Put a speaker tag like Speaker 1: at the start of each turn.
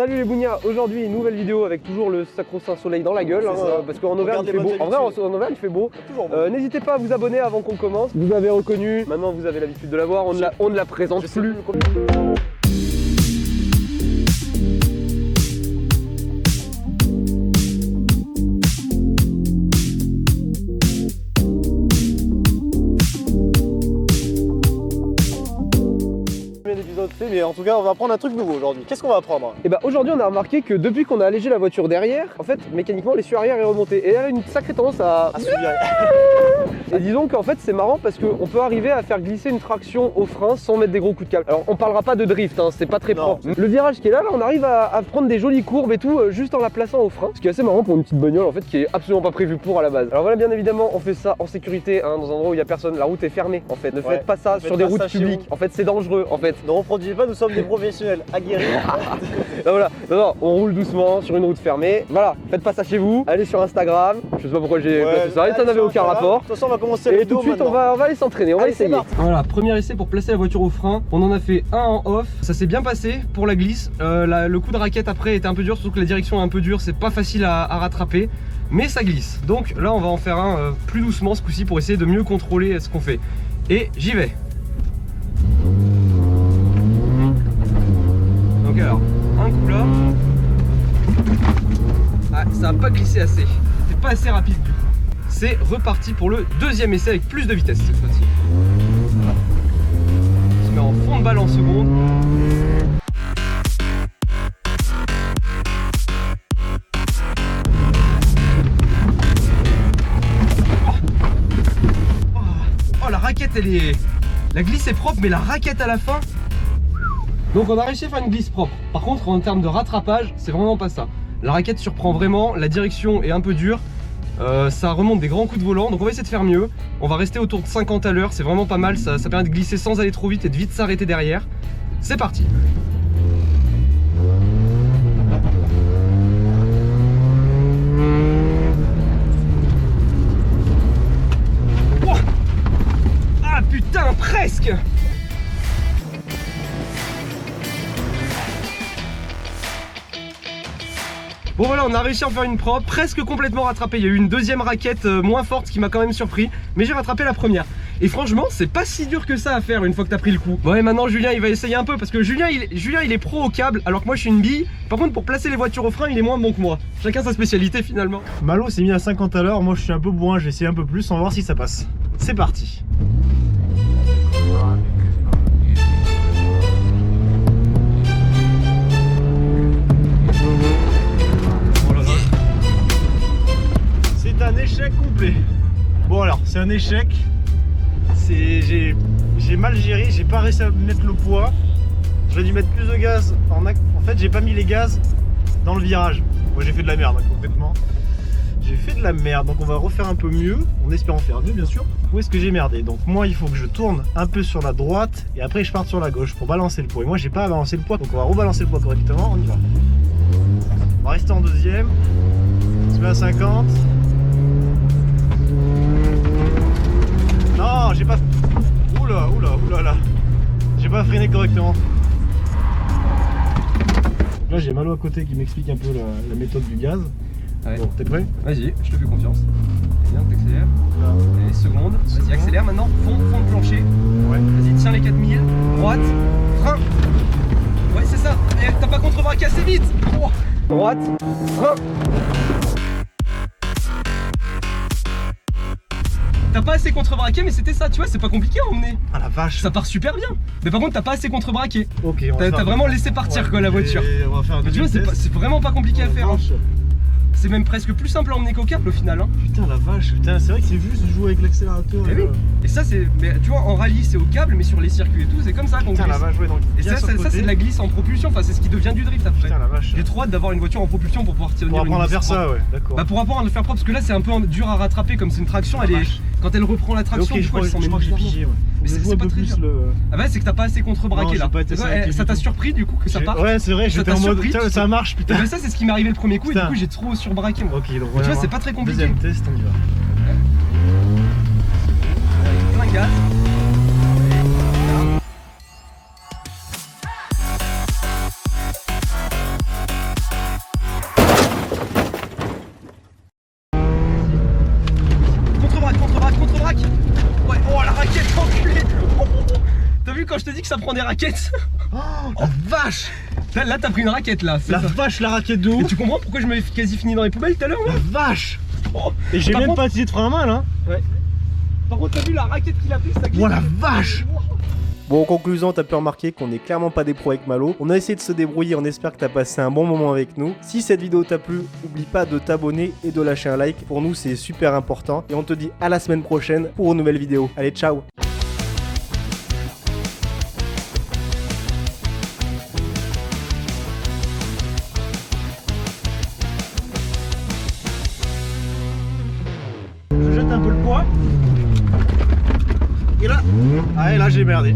Speaker 1: Salut les bougnats, aujourd'hui une nouvelle vidéo avec toujours le sacro-saint soleil dans la gueule, parce qu'en Auvergne il fait beau. En vrai en Auvergne il fait beau. N'hésitez pas à vous abonner avant qu'on commence. Vous avez reconnu, maintenant vous avez l'habitude de la voir, on ne la présente plus.
Speaker 2: Mais en tout cas on va apprendre un truc nouveau aujourd'hui. Qu'est-ce qu'on va apprendre?
Speaker 1: Et bah aujourd'hui on a remarqué que depuis qu'on a allégé la voiture derrière, en fait mécaniquement l'essieu arrière est remonté et elle a une sacrée tendance à
Speaker 2: se virer.
Speaker 1: Et disons qu'en fait c'est marrant parce qu'on peut arriver à faire glisser une traction au frein sans mettre des gros coups de câble. Alors on parlera pas de drift, hein, c'est pas très propre. Le virage qui est là, on arrive à prendre des jolies courbes et tout juste en la plaçant au frein. Ce qui est assez marrant pour une petite bagnole en fait qui est absolument pas prévue pour à la base. Alors voilà, bien évidemment on fait ça en sécurité, hein, dans un endroit où il y a personne, la route est fermée en fait. Ne faites pas ça sur des routes publiques, en fait c'est dangereux en fait.
Speaker 2: Ne reproduisez pas, nous sommes des professionnels aguerris.
Speaker 1: Voilà, non, on roule doucement sur une route fermée. Voilà, faites pas ça chez vous. Allez sur Instagram. Je sais pas pourquoi j'ai placé ça. Ça n'avait aucun rapport.
Speaker 2: De toute façon, on va commencer
Speaker 1: et tout de suite, on va aller s'entraîner. On va essayer.
Speaker 3: Voilà, premier essai pour placer la voiture au frein. On en a fait un en off. Ça s'est bien passé pour la glisse. Le coup de raquette après était un peu dur, surtout que la direction est un peu dure. C'est pas facile à rattraper, mais ça glisse. Donc là, on va en faire un plus doucement ce coup-ci pour essayer de mieux contrôler ce qu'on fait. Et j'y vais. Donc alors, un coup là. Ah, ça n'a pas glissé assez. C'est pas assez rapide du coup. C'est reparti pour le deuxième essai avec plus de vitesse cette fois-ci. On se met en fond de balle en seconde. Oh, la raquette elle est... La glisse est propre mais la raquette à la fin... Donc on a réussi à faire une glisse propre. Par contre en termes de rattrapage, c'est vraiment pas ça. La raquette surprend vraiment, la direction est un peu dure. Ça remonte des grands coups de volant, donc on va essayer de faire mieux. On va rester autour de 50 à l'heure, c'est vraiment pas mal, ça permet de glisser sans aller trop vite et de vite s'arrêter derrière. C'est parti. Oh, ah putain, presque. Bon voilà, on a réussi à en faire une propre, presque complètement rattrapée. Il y a eu une deuxième raquette moins forte qui m'a quand même surpris, mais j'ai rattrapé la première. Et franchement, c'est pas si dur que ça à faire une fois que t'as pris le coup. Bon et maintenant Julien il va essayer un peu parce que Julien il est pro au câble alors que moi je suis une bille. Par contre pour placer les voitures au frein il est moins bon que moi. Chacun sa spécialité finalement.
Speaker 2: Malo s'est mis à 50 à l'heure, moi je suis un peu bourrin, je vais essayer un peu plus, on va voir si ça passe. C'est parti. Un échec complet. Bon alors c'est un échec. J'ai mal géré, j'ai pas réussi à mettre le poids. J'aurais dû mettre plus de gaz. En fait j'ai pas mis les gaz dans le virage. Moi j'ai fait de la merde complètement. J'ai fait de la merde, donc on va refaire un peu mieux, en espérant faire mieux bien sûr. Où est-ce que j'ai merdé? Donc moi il faut que je tourne un peu sur la droite et après je parte sur la gauche pour balancer le poids. Et moi j'ai pas à balancer le poids, donc on va rebalancer le poids correctement, on y va. On va rester en deuxième. On se met à 50. Non, j'ai pas... Oula là. J'ai pas freiné correctement. Donc là j'ai Malo à côté qui m'explique un peu la méthode du gaz.
Speaker 3: Ouais.
Speaker 2: Bon, t'es prêt?
Speaker 3: Vas-y, je te fais confiance. Viens, t'accélères. Allez, seconde. Vas-y, accélère maintenant. Fond de plancher.
Speaker 2: Ouais.
Speaker 3: Vas-y, tiens les 4000. Droite. Frein. Ouais, c'est ça. T'as pas contrebraqué assez vite. Oh.
Speaker 1: Droite, frein.
Speaker 3: T'as pas assez contrebraqué mais c'était ça, tu vois, c'est pas compliqué à emmener.
Speaker 2: Ah la vache.
Speaker 3: Ça part super bien. Mais par contre t'as pas assez contrebraqué.
Speaker 2: Ok,
Speaker 3: t'as vraiment laissé partir quoi la voiture.
Speaker 2: On va faire un
Speaker 3: mais tu vois c'est vraiment pas compliqué à faire. Hein. C'est même presque plus simple à emmener qu'au câble au final. Hein.
Speaker 2: Putain la vache, putain c'est vrai que c'est juste de jouer avec l'accélérateur.
Speaker 3: Et oui. Et ça c'est, tu vois en rallye c'est au câble mais sur les circuits et tout c'est comme ça qu'on glisse.
Speaker 2: Putain la vache, ouais donc.
Speaker 3: Et ça c'est de la glisse en propulsion, enfin c'est ce qui devient du drift après.
Speaker 2: Putain la vache.
Speaker 3: J'ai trop hâte d'avoir une voiture en propulsion pour pouvoir tenir.
Speaker 2: Pour apprendre à faire ça, ouais, d'accord.
Speaker 3: Bah pour apprendre à le faire propre parce que là c'est un peu dur à rattraper comme c'est une traction, elle est. Quand elle reprend la traction,
Speaker 2: okay, je crois que j'ai pigé, ouais.
Speaker 3: Mais c'est pas très dur. Ah bah c'est que t'as pas assez contrebraqué là. Ça t'a surpris du coup que ça parte.
Speaker 2: Ouais c'est vrai, j'étais en mode tiens ça marche putain.
Speaker 3: Mais ça c'est ce qui m'est arrivé le premier coup et du coup j'ai trop surbraqué moi.
Speaker 2: Ok donc
Speaker 3: tu vois c'est pas très compliqué.
Speaker 2: Deuxième test on y va.
Speaker 3: Plein gaz. quand je te dis que ça prend des raquettes? Oh vache! Là t'as pris une raquette là.
Speaker 2: La vache, la raquette de haut.
Speaker 3: Et tu comprends pourquoi je m'avais quasi fini dans les poubelles tout à l'heure?
Speaker 2: La vache.
Speaker 3: Oh.
Speaker 2: Et j'ai
Speaker 3: Par
Speaker 2: même
Speaker 3: contre-
Speaker 2: pas utilisé de frein à main là.
Speaker 3: Ouais. Par contre t'as vu la raquette qu'il a pris, ça glisse.
Speaker 2: Oh la vache.
Speaker 4: Bon, en conclusion, t'as pu remarquer qu'on est clairement pas des pros avec Malo. On a essayé de se débrouiller, on espère que t'as passé un bon moment avec nous. Si cette vidéo t'a plu, oublie pas de t'abonner et de lâcher un like. Pour nous, c'est super important. Et on te dit à la semaine prochaine pour une nouvelle vidéo. Allez, ciao!
Speaker 2: Je jette un peu le poids. Et là, ah, et là j'ai merdé.